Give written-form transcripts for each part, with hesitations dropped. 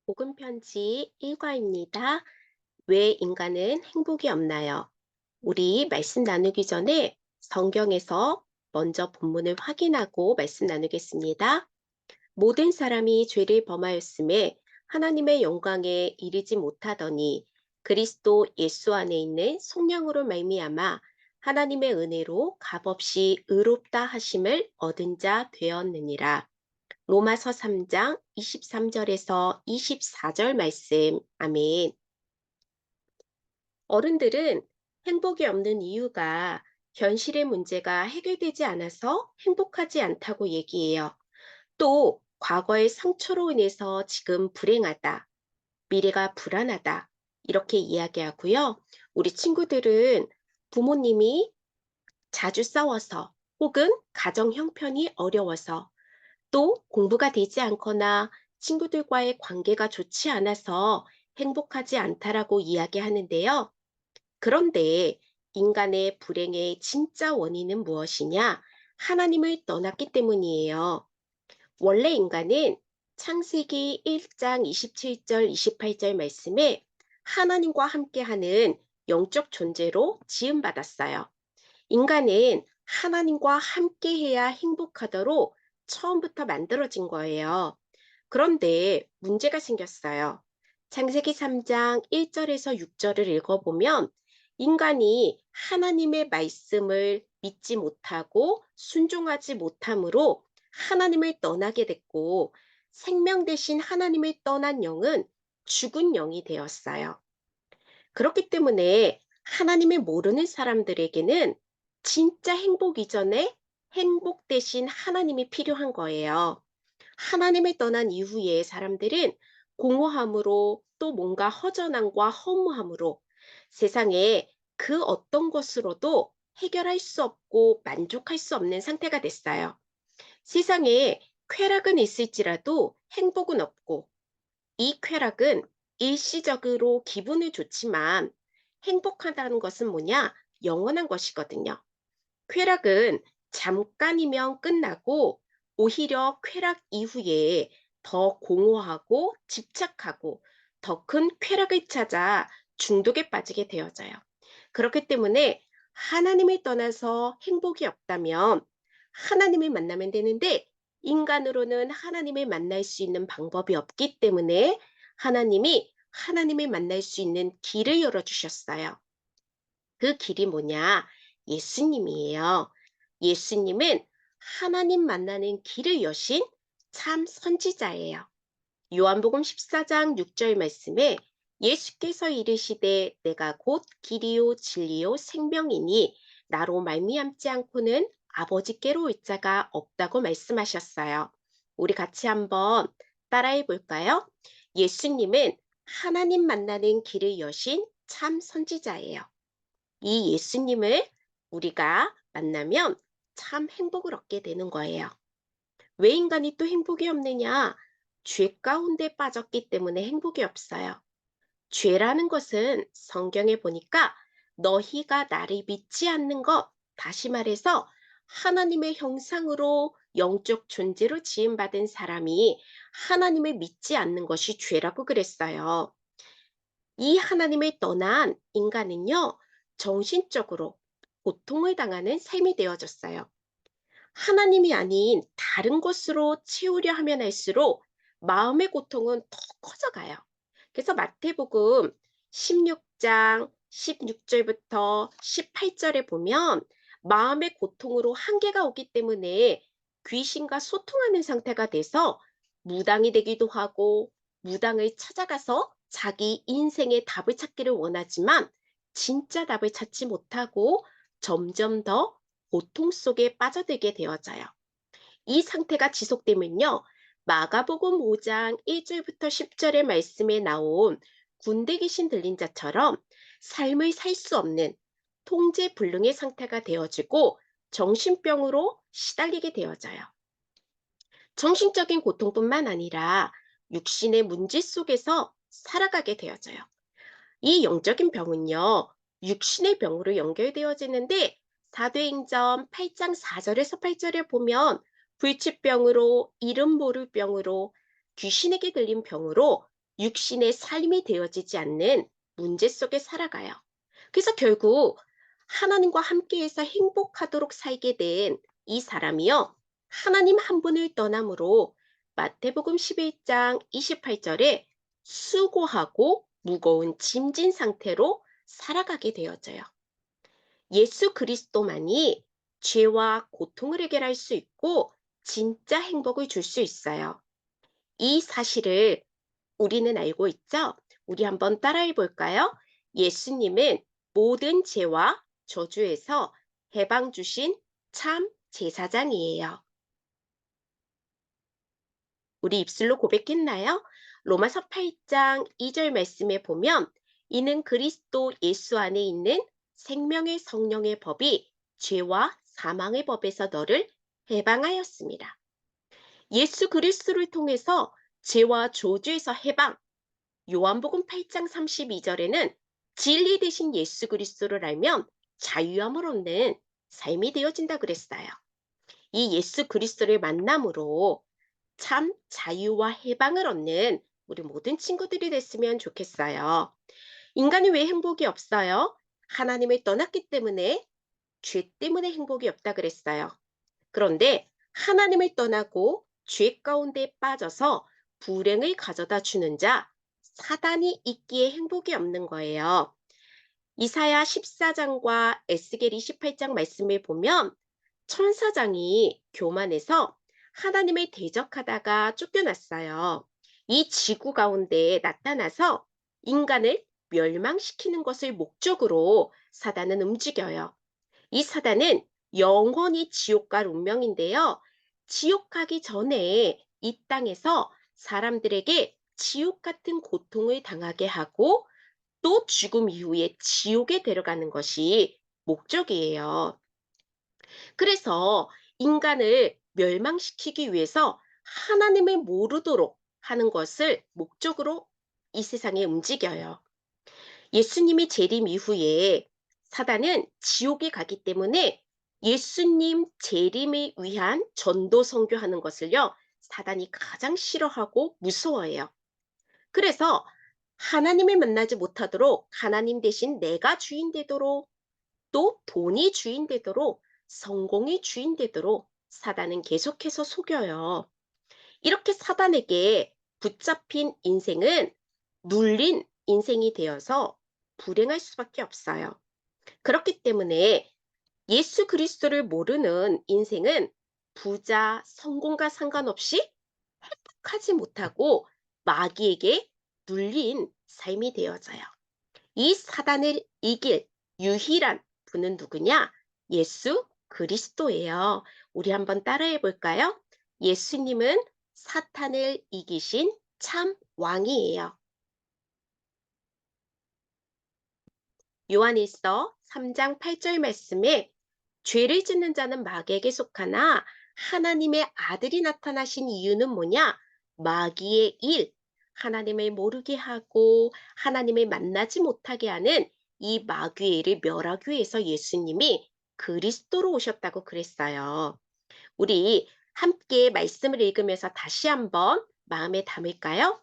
복음 편지 1과입니다. 왜 인간은 행복이 없나요? 우리 말씀 나누기 전에 성경에서 먼저 본문을 확인하고 말씀 나누겠습니다. 모든 사람이 죄를 범하였음에 하나님의 영광에 이르지 못하더니 그리스도 예수 안에 있는 성령으로 말미암아 하나님의 은혜로 값없이 의롭다 하심을 얻은 자 되었느니라. 로마서 3장 23절에서 24절 말씀. 아멘. 어른들은 행복이 없는 이유가 현실의 문제가 해결되지 않아서 행복하지 않다고 얘기해요. 또 과거의 상처로 인해서 지금 불행하다, 미래가 불안하다, 이렇게 이야기하고요. 우리 친구들은 부모님이 자주 싸워서 혹은 가정 형편이 어려워서 또 공부가 되지 않거나 친구들과의 관계가 좋지 않아서 행복하지 않다라고 이야기하는데요. 그런데 인간의 불행의 진짜 원인은 무엇이냐? 하나님을 떠났기 때문이에요. 원래 인간은 창세기 1장 27절, 28절 말씀에 하나님과 함께하는 영적 존재로 지음받았어요. 인간은 하나님과 함께해야 행복하도록 처음부터 만들어진 거예요. 그런데 문제가 생겼어요. 창세기 3장 1절에서 6절을 읽어보면 인간이 하나님의 말씀을 믿지 못하고 순종하지 못함으로 하나님을 떠나게 됐고 생명 대신 하나님을 떠난 영은 죽은 영이 되었어요. 그렇기 때문에 하나님을 모르는 사람들에게는 진짜 행복 이전에 행복 대신 하나님이 필요한 거예요. 하나님을 떠난 이후에 사람들은 공허함으로 또 뭔가 허전함과 허무함으로 세상에 그 어떤 것으로도 해결할 수 없고 만족할 수 없는 상태가 됐어요. 세상에 쾌락은 있을지라도 행복은 없고 이 쾌락은 일시적으로 기분이 좋지만 행복하다는 것은 뭐냐? 영원한 것이거든요. 쾌락은 잠깐이면 끝나고 오히려 쾌락 이후에 더 공허하고 집착하고 더 큰 쾌락을 찾아 중독에 빠지게 되어져요. 그렇기 때문에 하나님을 떠나서 행복이 없다면 하나님을 만나면 되는데 인간으로는 하나님을 만날 수 있는 방법이 없기 때문에 하나님이 하나님을 만날 수 있는 길을 열어주셨어요. 그 길이 뭐냐? 예수님이에요. 예수님은 하나님 만나는 길을 여신 참 선지자예요. 요한복음 14장 6절 말씀에 예수께서 이르시되 내가 곧 길이요 진리요 생명이니 나로 말미암지 않고는 아버지께로 올 자가 없다고 말씀하셨어요. 우리 같이 한번 따라해 볼까요? 예수님은 하나님 만나는 길을 여신 참 선지자예요. 이 예수님을 우리가 만나면 참 행복을 얻게 되는 거예요. 왜 인간이 또 행복이 없느냐? 죄 가운데 빠졌기 때문에 행복이 없어요. 죄라는 것은 성경에 보니까 너희가 나를 믿지 않는 것, 다시 말해서 하나님의 형상으로 영적 존재로 지음받은 사람이 하나님을 믿지 않는 것이 죄라고 그랬어요. 이 하나님을 떠난 인간은요, 정신적으로 고통을 당하는 삶이 되어졌어요. 하나님이 아닌 다른 것으로 채우려 하면 할수록 마음의 고통은 더 커져가요. 그래서 마태복음 16장 16절부터 18절에 보면 마음의 고통으로 한계가 오기 때문에 귀신과 소통하는 상태가 돼서 무당이 되기도 하고 무당을 찾아가서 자기 인생의 답을 찾기를 원하지만 진짜 답을 찾지 못하고 점점 더 고통 속에 빠져들게 되어져요. 이 상태가 지속되면요. 마가복음 5장 1절부터 10절의 말씀에 나온 군대 귀신 들린 자처럼 삶을 살 수 없는 통제불능의 상태가 되어지고 정신병으로 시달리게 되어져요. 정신적인 고통뿐만 아니라 육신의 문제 속에서 살아가게 되어져요. 이 영적인 병은요, 육신의 병으로 연결되어지는데 사도행전 8장 4절에서 8절에 보면 불치병으로 이름 모를 병으로 귀신에게 들린 병으로 육신의 삶이 되어지지 않는 문제 속에 살아가요. 그래서 결국 하나님과 함께해서 행복하도록 살게 된 이 사람이요. 하나님 한 분을 떠남으로 마태복음 11장 28절에 수고하고 무거운 짐진 상태로 살아가게 되어져요. 예수 그리스도만이 죄와 고통을 해결할 수 있고 진짜 행복을 줄 수 있어요. 이 사실을 우리는 알고 있죠? 우리 한번 따라해 볼까요? 예수님은 모든 죄와 저주에서 해방 주신 참 제사장이에요. 우리 입술로 고백했나요? 로마서 8장 2절 말씀에 보면 이는 그리스도 예수 안에 있는 생명의 성령의 법이 죄와 사망의 법에서 너를 해방하였습니다. 예수 그리스도를 통해서 죄와 저주에서 해방, 요한복음 8장 32절에는 진리 되신 예수 그리스도를 알면 자유함을 얻는 삶이 되어진다 그랬어요. 이 예수 그리스도를 만남으로 참 자유와 해방을 얻는 우리 모든 친구들이 됐으면 좋겠어요. 인간이 왜 행복이 없어요? 하나님을 떠났기 때문에, 죄 때문에 행복이 없다 그랬어요. 그런데 하나님을 떠나고 죄 가운데 빠져서 불행을 가져다 주는 자, 사단이 있기에 행복이 없는 거예요. 이사야 14장과 에스겔 28장 말씀을 보면 천사장이 교만해서 하나님을 대적하다가 쫓겨났어요. 이 지구 가운데 나타나서 인간을 멸망시키는 것을 목적으로 사단은 움직여요. 이 사단은 영원히 지옥 갈 운명인데요. 지옥 가기 전에 이 땅에서 사람들에게 지옥 같은 고통을 당하게 하고 또 죽음 이후에 지옥에 데려가는 것이 목적이에요. 그래서 인간을 멸망시키기 위해서 하나님을 모르도록 하는 것을 목적으로 이 세상에 움직여요. 예수님이 재림 이후에 사단은 지옥에 가기 때문에 예수님 재림을 위한 전도 선교하는 것을요, 사단이 가장 싫어하고 무서워해요. 그래서 하나님을 만나지 못하도록 하나님 대신 내가 주인 되도록 또 돈이 주인 되도록 성공이 주인 되도록 사단은 계속해서 속여요. 이렇게 사단에게 붙잡힌 인생은 눌린 인생이 되어서 불행할 수밖에 없어요. 그렇기 때문에 예수 그리스도를 모르는 인생은 부자, 성공과 상관없이 행복하지 못하고 마귀에게 눌린 삶이 되어져요. 이 사단을 이길 유일한 분은 누구냐? 예수 그리스도예요. 우리 한번 따라해 볼까요? 예수님은 사탄을 이기신 참 왕이에요. 요한일서 3장 8절 말씀에 죄를 짓는 자는 마귀에게 속하나 하나님의 아들이 나타나신 이유는 뭐냐? 마귀의 일, 하나님을 모르게 하고 하나님을 만나지 못하게 하는 이 마귀의 일을 멸하기 위해서 예수님이 그리스도로 오셨다고 그랬어요. 우리 함께 말씀을 읽으면서 다시 한번 마음에 담을까요?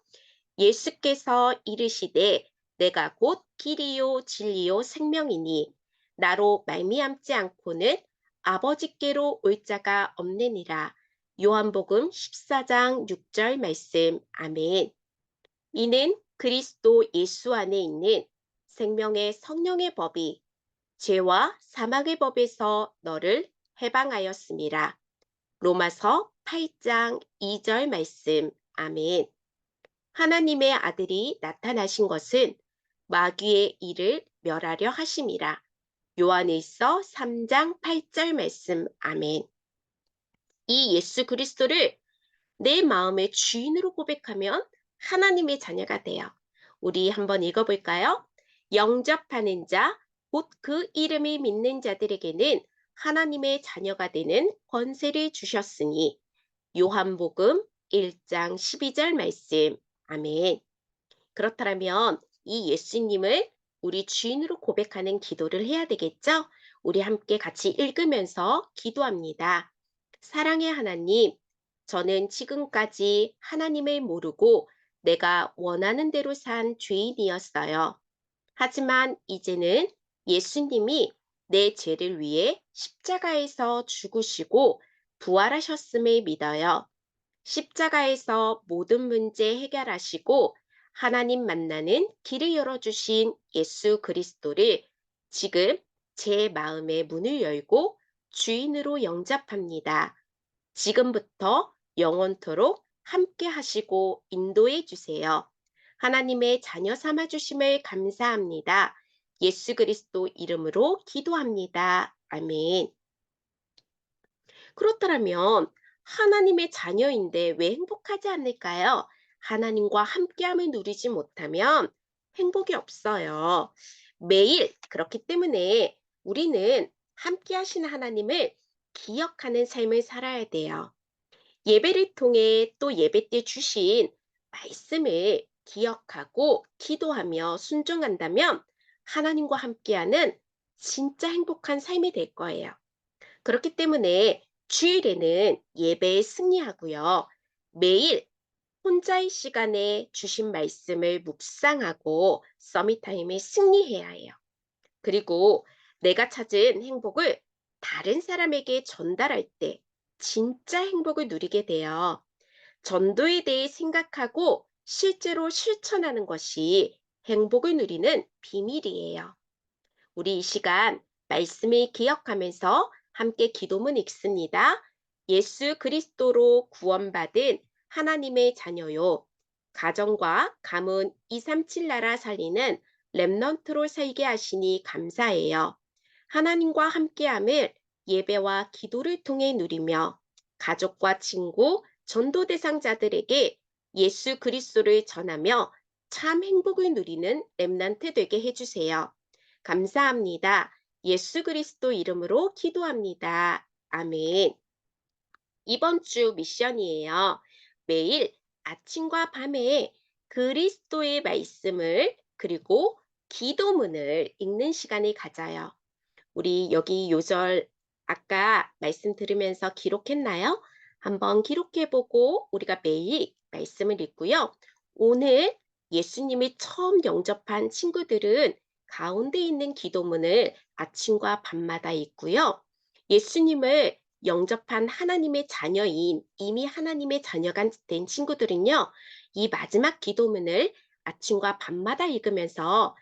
예수께서 이르시되 내가 곧 길이요 진리요 생명이니 나로 말미암지 않고는 아버지께로 올 자가 없느니라. 요한복음 14장 6절 말씀. 아멘. 이는 그리스도 예수 안에 있는 생명의 성령의 법이 죄와 사망의 법에서 너를 해방하였습니다. 로마서 8장 2절 말씀. 아멘. 하나님의 아들이 나타나신 것은 마귀의 일을 멸하려 하심이라. 요한일서 3장 8절 말씀. 아멘. 이 예수 그리스도를 내 마음의 주인으로 고백하면 하나님의 자녀가 돼요. 우리 한번 읽어볼까요? 영접하는 자, 곧 그 이름을 믿는 자들에게는 하나님의 자녀가 되는 권세를 주셨으니 요한복음 1장 12절 말씀. 아멘. 그렇다면 이 예수님을 우리 주인으로 고백하는 기도를 해야 되겠죠? 우리 함께 같이 읽으면서 기도합니다. 사랑의 하나님, 저는 지금까지 하나님을 모르고 내가 원하는 대로 산 죄인이었어요. 하지만 이제는 예수님이 내 죄를 위해 십자가에서 죽으시고 부활하셨음을 믿어요. 십자가에서 모든 문제 해결하시고 하나님 만나는 길을 열어주신 예수 그리스도를 지금 제 마음의 문을 열고 주인으로 영접합니다. 지금부터 영원토록 함께 하시고 인도해 주세요. 하나님의 자녀 삼아 주심을 감사합니다. 예수 그리스도 이름으로 기도합니다. 아멘. 그렇다면 하나님의 자녀인데 왜 행복하지 않을까요? 하나님과 함께함을 누리지 못하면 행복이 없어요. 매일 그렇기 때문에 우리는 함께 하시는 하나님을 기억하는 삶을 살아야 돼요. 예배를 통해 또 예배 때 주신 말씀을 기억하고 기도하며 순종한다면 하나님과 함께하는 진짜 행복한 삶이 될 거예요. 그렇기 때문에 주일에는 예배에 승리하고요. 매일 혼자의 시간에 주신 말씀을 묵상하고 서밋타임에 승리해야 해요. 그리고 내가 찾은 행복을 다른 사람에게 전달할 때 진짜 행복을 누리게 돼요. 전도에 대해 생각하고 실제로 실천하는 것이 행복을 누리는 비밀이에요. 우리 이 시간 말씀을 기억하면서 함께 기도문 읽습니다. 예수 그리스도로 구원받은 하나님의 자녀요. 가정과 가문 237 나라 살리는 렘넌트로 살게 하시니 감사해요. 하나님과 함께함을 예배와 기도를 통해 누리며 가족과 친구, 전도 대상자들에게 예수 그리스도를 전하며 참 행복을 누리는 렘넌트 되게 해주세요. 감사합니다. 예수 그리스도 이름으로 기도합니다. 아멘. 이번 주 미션이에요. 매일 아침과 밤에 그리스도의 말씀을 그리고 기도문을 읽는 시간을 가져요. 우리 여기 요절 아까 말씀 들으면서 기록했나요? 한번 기록해보고 우리가 매일 말씀을 읽고요. 오늘 예수님이 처음 영접한 친구들은 가운데 있는 기도문을 아침과 밤마다 읽고요. 예수님을 영접한 하나님의 자녀인 이미 하나님의 자녀가 된 친구들은요. 이 마지막 기도문을 아침과 밤마다 읽으면서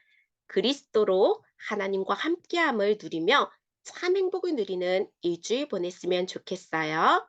그리스도로 하나님과 함께함을 누리며 참 행복을 누리는 일주일 보냈으면 좋겠어요.